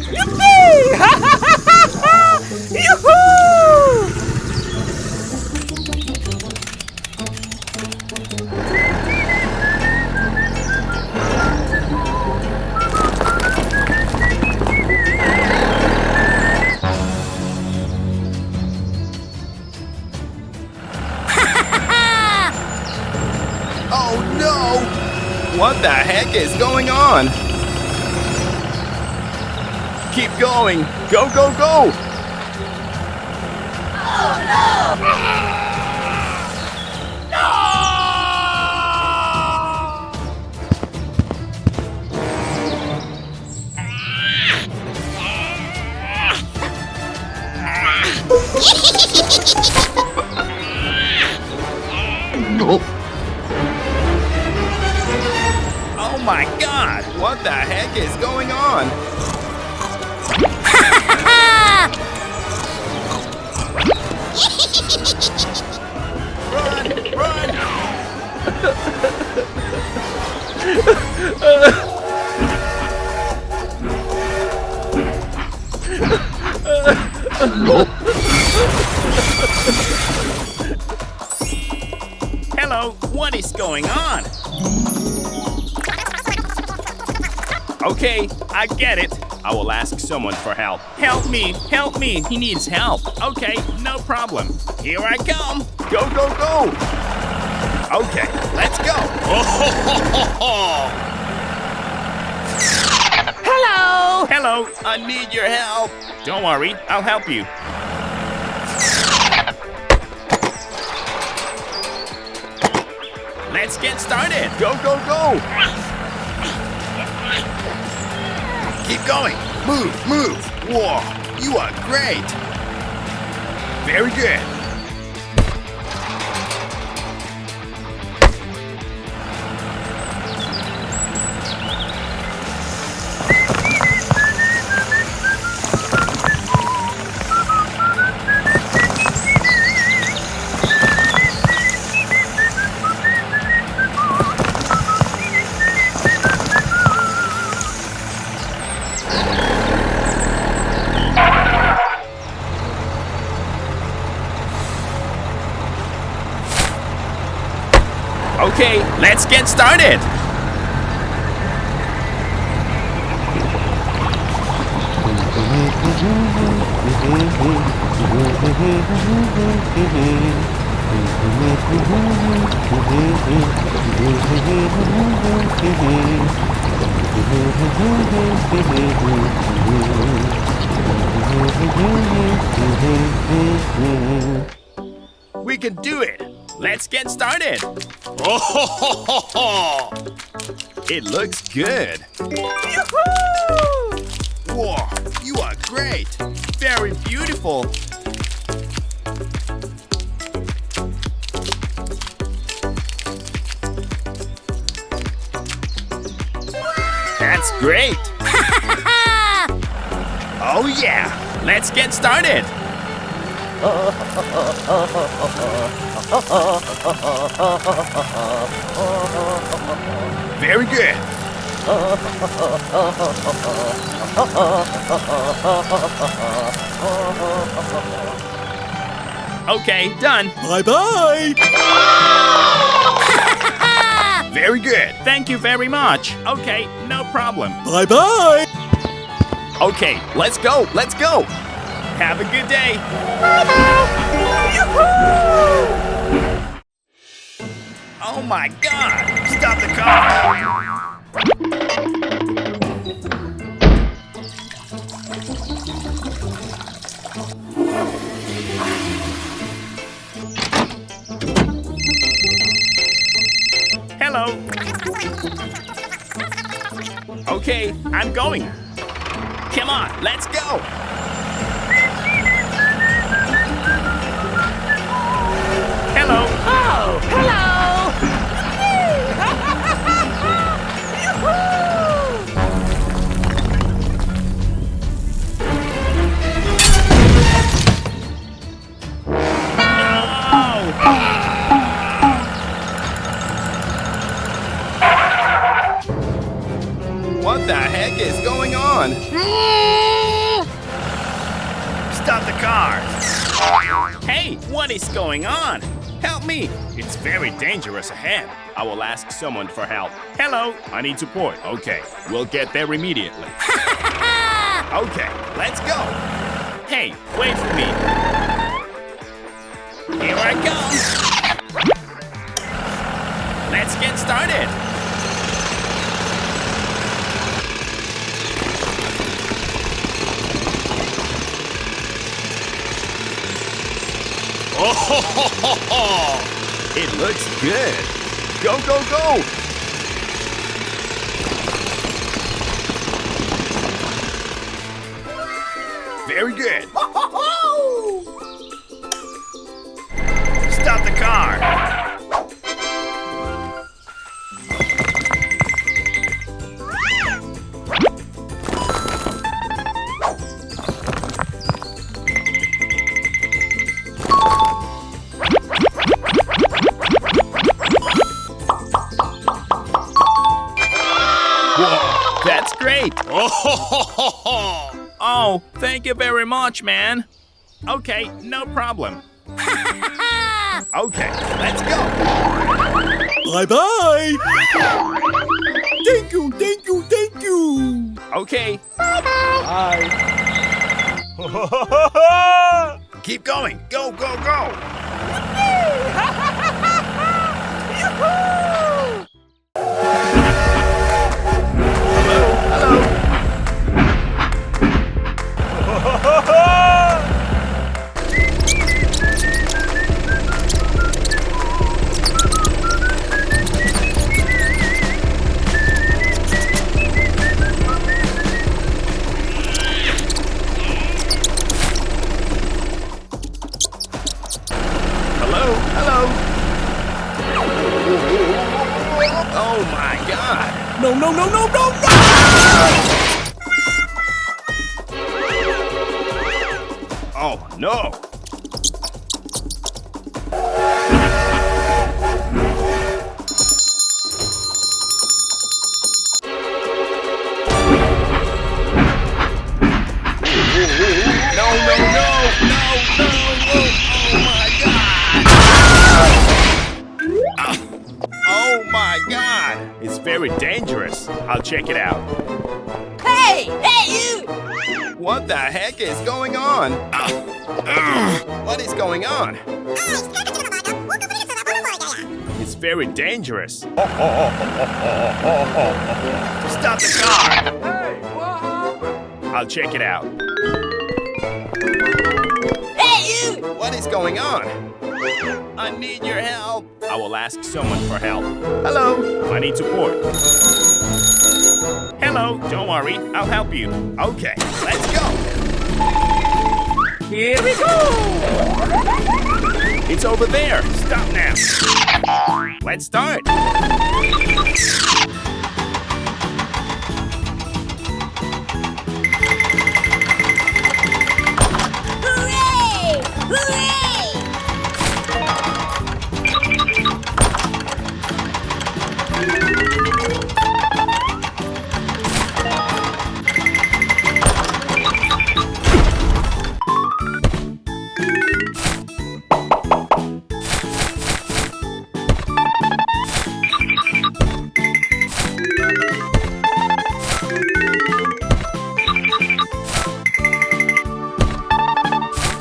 Yippee! Yoo-hoo! Oh no! What the heck is going on? Keep going! Go, go, go! Oh my God! What the heck is going on? Run! Run! Hello, what is going on? Okay, I get it. I will ask someone for help. Help me, he needs help. Okay, no problem. Here I come. Go, go, go! Okay, let's go. Hello! Hello, I need your help. Don't worry, I'll help you. Let's get started. Go, go, go! Keep going! Move, move! Whoa, you are great! Very good! Okay, let's get started. We can do it. Let's get started. Oh, it looks good. Yoo-hoo! Whoa, you are great! Very beautiful. That's great. Oh yeah, let's get started. Very good! Okay, done. Bye-bye! Very good! Thank you very much. Okay, no problem. Bye-bye! Okay, let's go, let's go. Have a good day. Oh my God! Stop the car! Hello. Okay, I'm going. Come on, let's go. Hello. Oh, hello. What the heck is going on? Stop the car! Hey, what is going on? Help me! It's very dangerous ahead. I will ask someone for help. Hello, I need support. Okay, we'll get there immediately. Okay, let's go. Hey, wait for me. Here I come. Let's get started. Oh, it looks good. Go, go, go. Very good. Stop the car. Whoa, that's great. Oh, thank you very much, man. Okay, no problem. Okay, let's go. Bye-bye. Thank you, thank you, thank you. Okay, Bye. keep going. Go, go, go. Hello, hello. Oh my God. No, no, no, no, no, no! Oh no. No, no, no, no, no, oh my God. Oh my God. It's very dangerous. I'll check it out. Hey! Hey, you! What the heck is going on? What is going on? It's very dangerous. Stop the car. Hey, what happened? I'll check it out. Hey, you! What is going on? I need your help. I will ask someone for help. Hello. I need support. Hello, don't worry. I'll help you. Okay, let's go. Here we go! It's over there. Stop now. Let's start. Hooray! Hooray!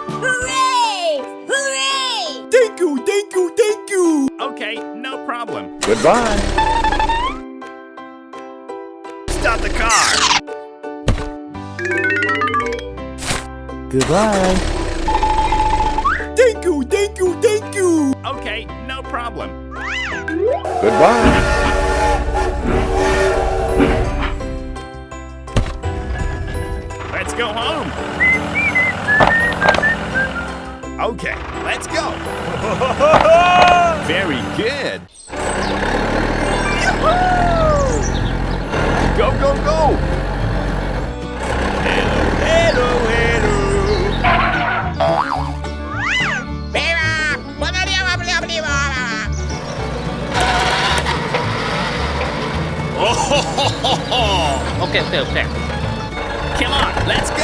Hooray! Hooray! Thank you, thank you, thank you. Okay, no problem. Goodbye. Stop the car. Goodbye. Thank you, thank you, thank you. Okay, no problem. Goodbye. Let's go home. Okay, let's go. Very good. Go, go, go. Hello, hello, Oh, Okay, okay, okay. Come on, let's go.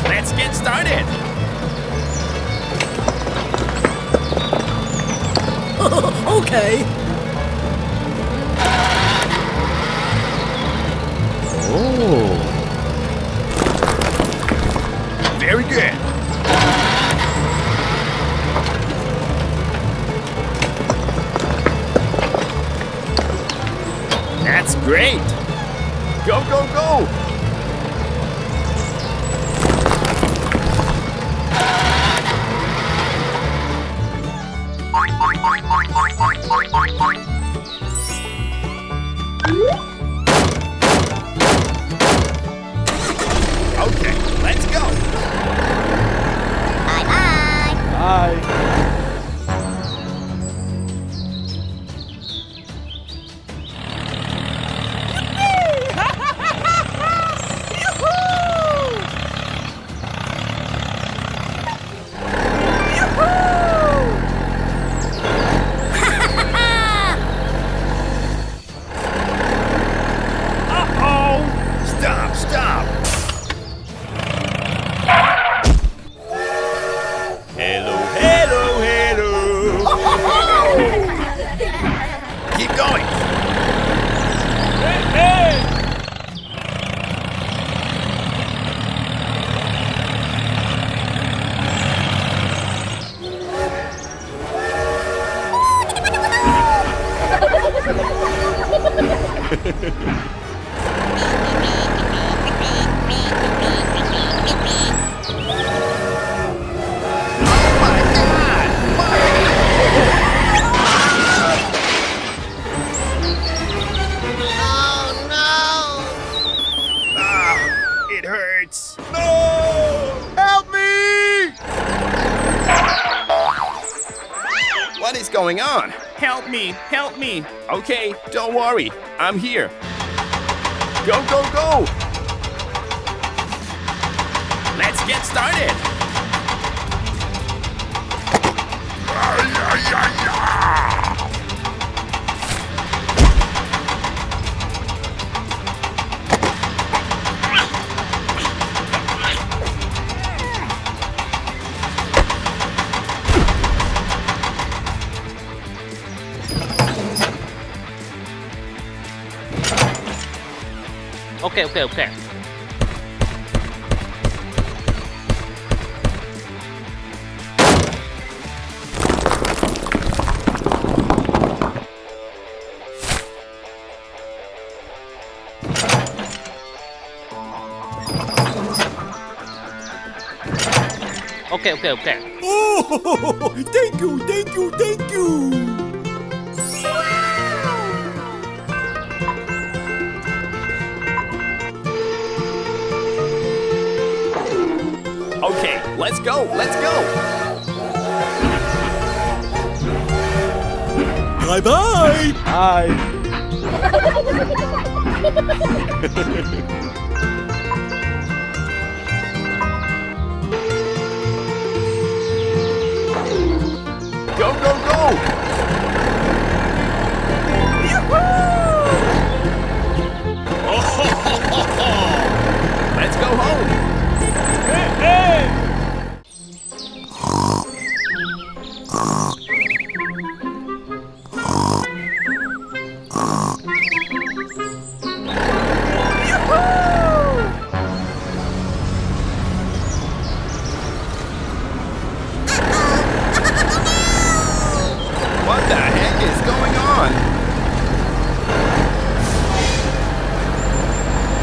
Let's get started. Okay. Very good. That's great. Go, go, go. Okay, let's go. Bye-bye. Uh-oh. Stop, stop. Hello, hello, hello. Keep going. Hey, hey. It hurts. No! Help me! What is going on? Help me, help me. Okay, don't worry. I'm here. Go, go, go! Let's get started. Okay, okay, okay. Okay, okay, okay. Oh, thank you, thank you, thank you. Okay, let's go, let's go. Bye-bye. Go, go, go! Let's go home. What the heck is going on?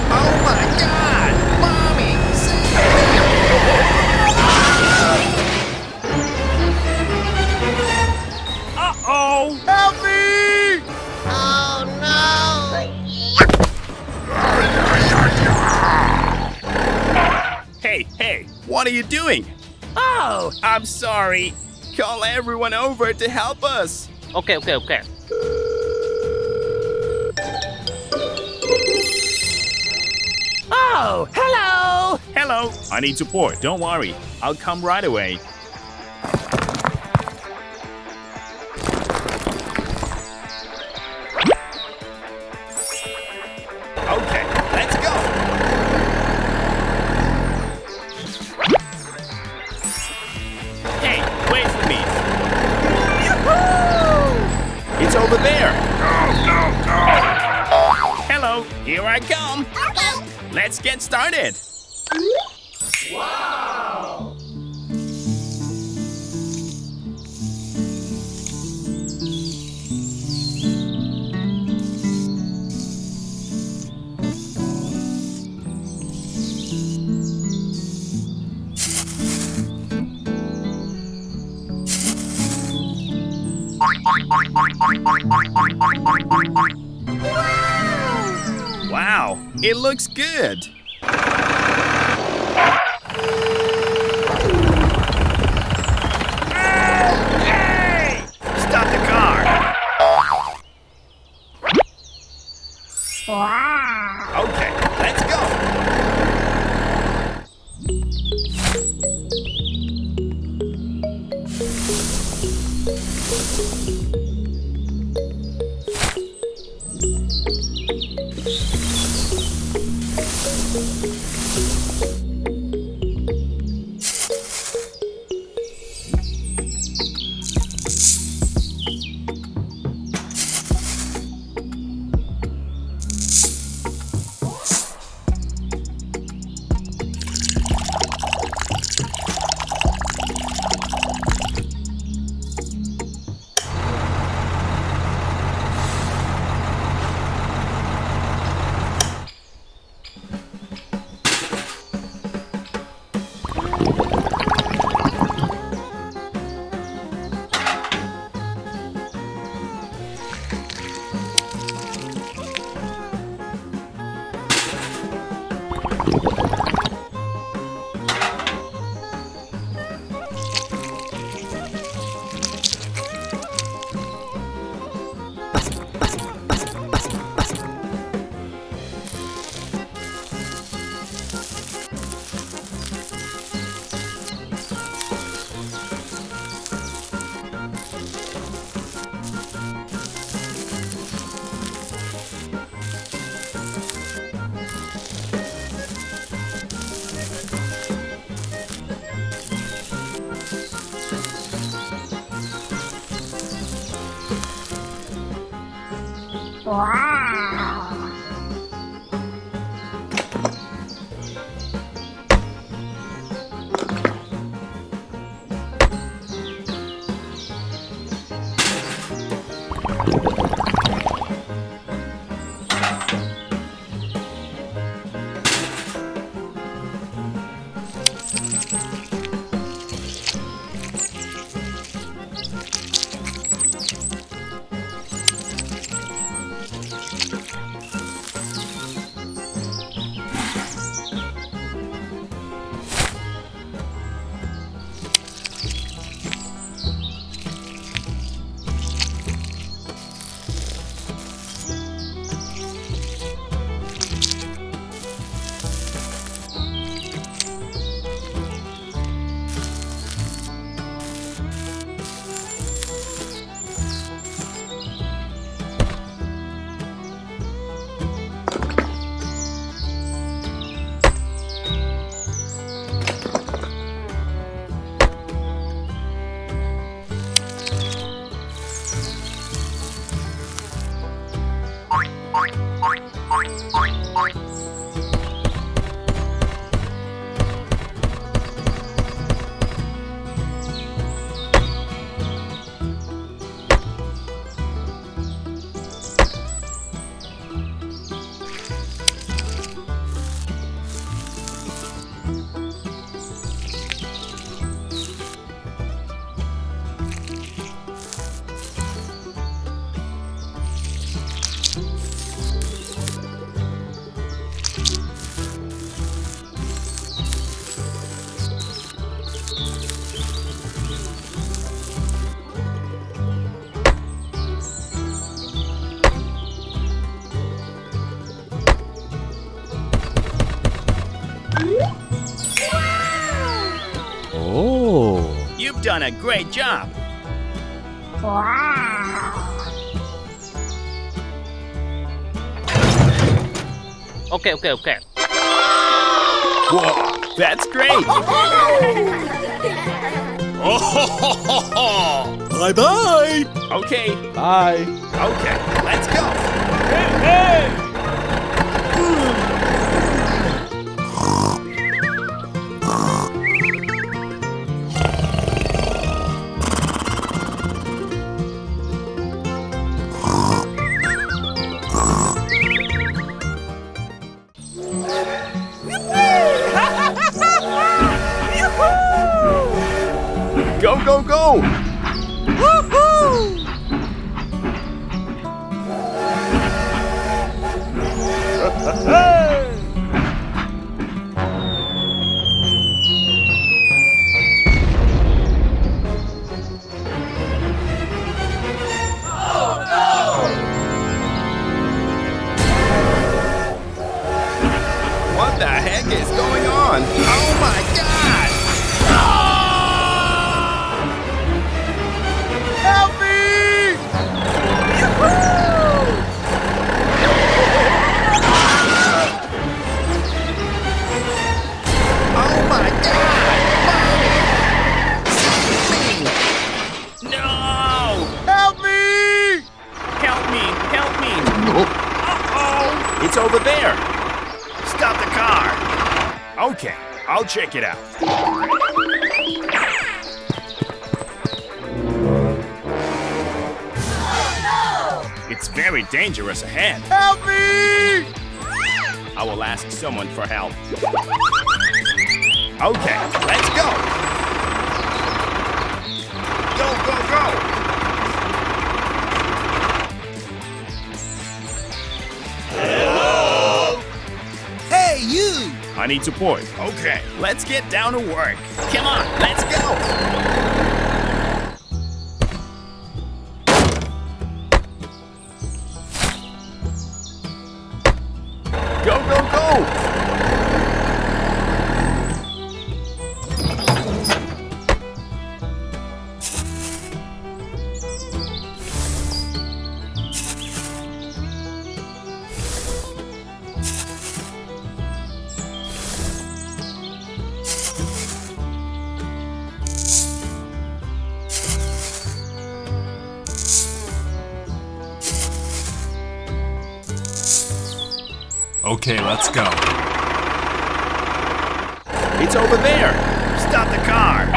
Oh my God! Mommy! Uh-oh! Help me! Hey, hey, what are you doing? Oh, I'm sorry. Call everyone over to help us. Okay, okay, okay. Oh, hello! Hello. I need support. Don't worry. I'll come right away. over there. Hello, here I come. Okay. Let's get started. Wow, it looks good. Hey! Stop the car. Wow. Okay, let's go. Wow. You've done a great job. Wow. Okay, okay, okay. Whoa, that's great. Oh, ho, ho, ho, ho. Bye-bye. Okay, Bye. Okay, let's go. Go, go, go! What the heck is going on? Oh my god! Help me! Oh my god! no! Help me! Help me! Help me! Uh-oh! It's over there. Stop the car! Okay, I'll check it out. It's very dangerous ahead. Help me! I will ask someone for help. Okay, let's go! Go, go, go! Hey, you! I need support. Okay, let's get down to work. Come on, let's go! Go, go, go! Okay, let's go. It's over there. Stop the car!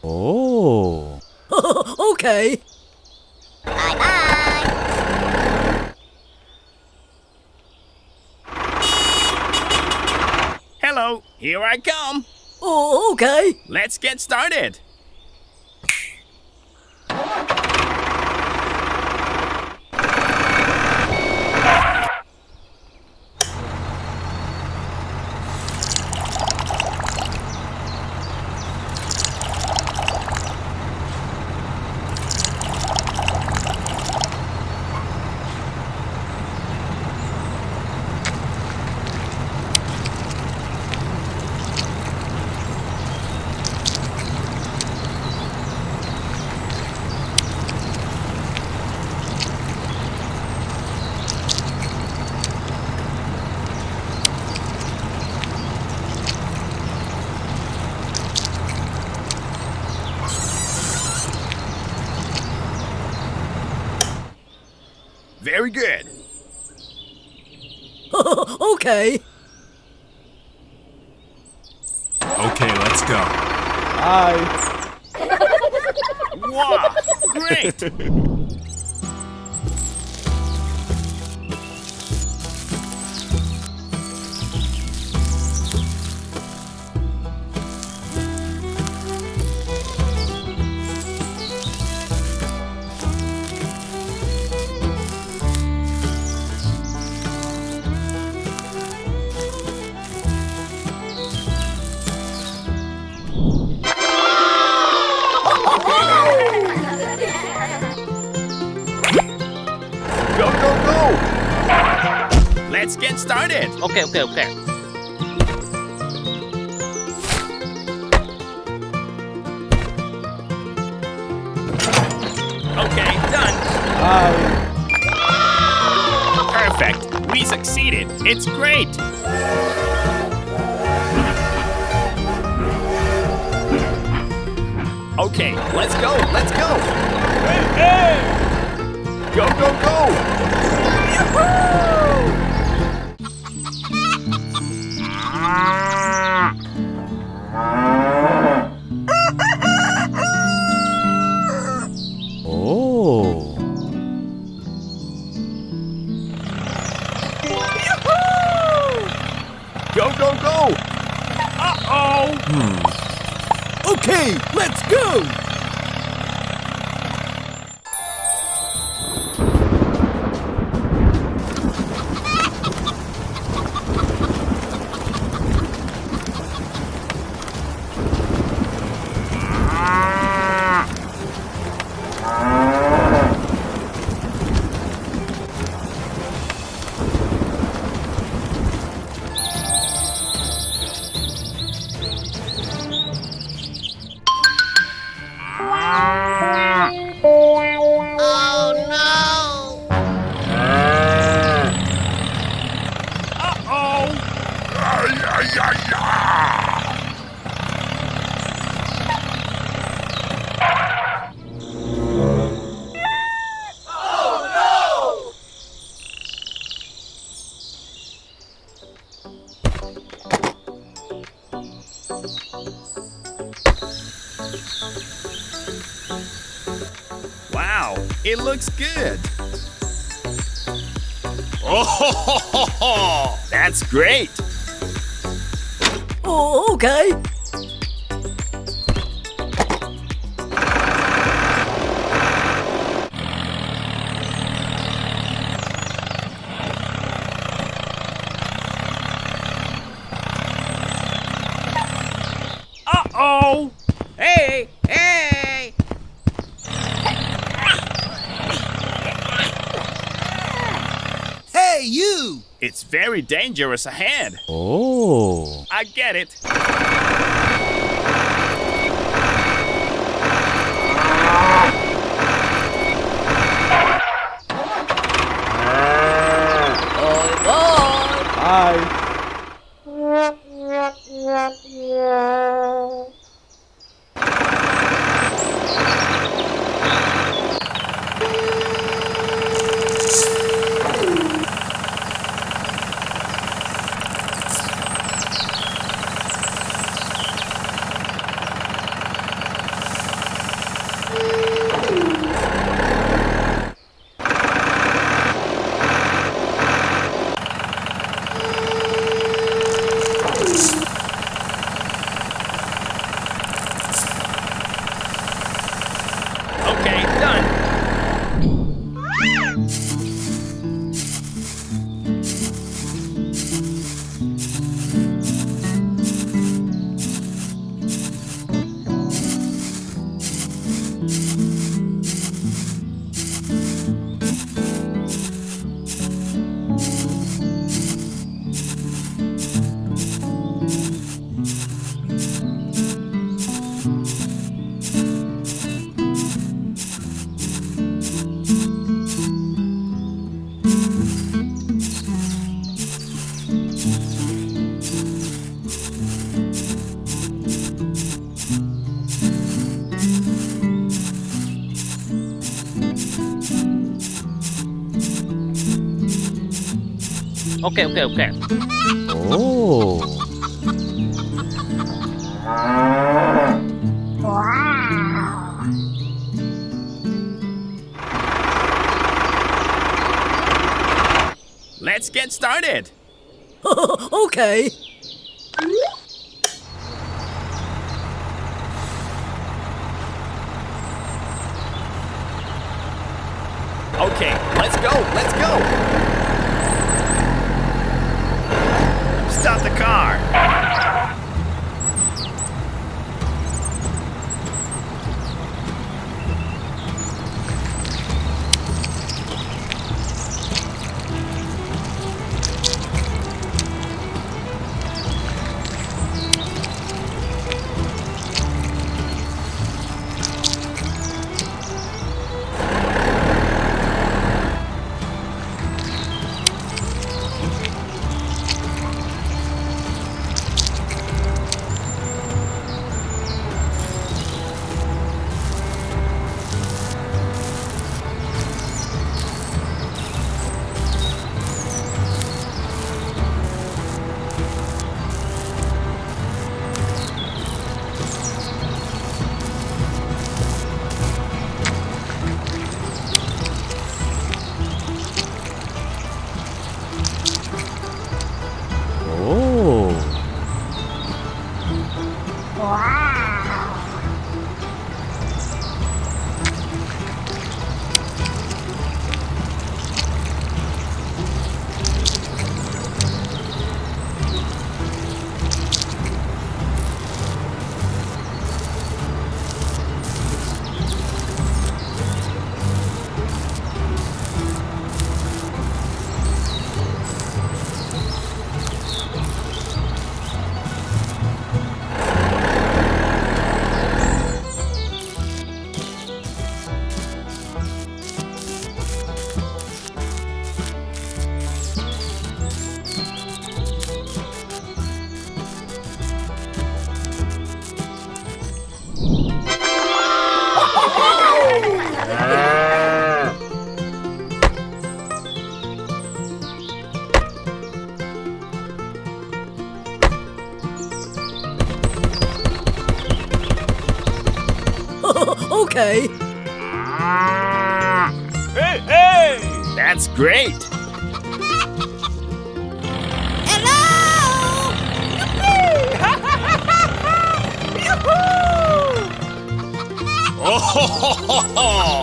Oh. Okay. Bye-bye. Hello, here I come. Oh, okay. Let's get started. Very good. Okay. Okay, let's go. Bye. Wow, great! Let's get started. Okay, okay, okay. Okay, done. Hi. Perfect. We succeeded. It's great. Okay, let's go. Let's go. Go, go, go. Oh. Go, go, go. Uh-oh. Okay, let's go. Wow, it looks good. Oh, That's great. Oh, okay. Uh-oh. Hey, hey. Hey, you. It's very dangerous ahead. Oh. I get it. Hi. Okay, done. Okay, okay, okay. Oh. Let's get started. Okay. okay, let's go. Let's go. Stop the car. Okay. Hey, hey! That's great! Hello! Oh, ho, ho, ho, ho.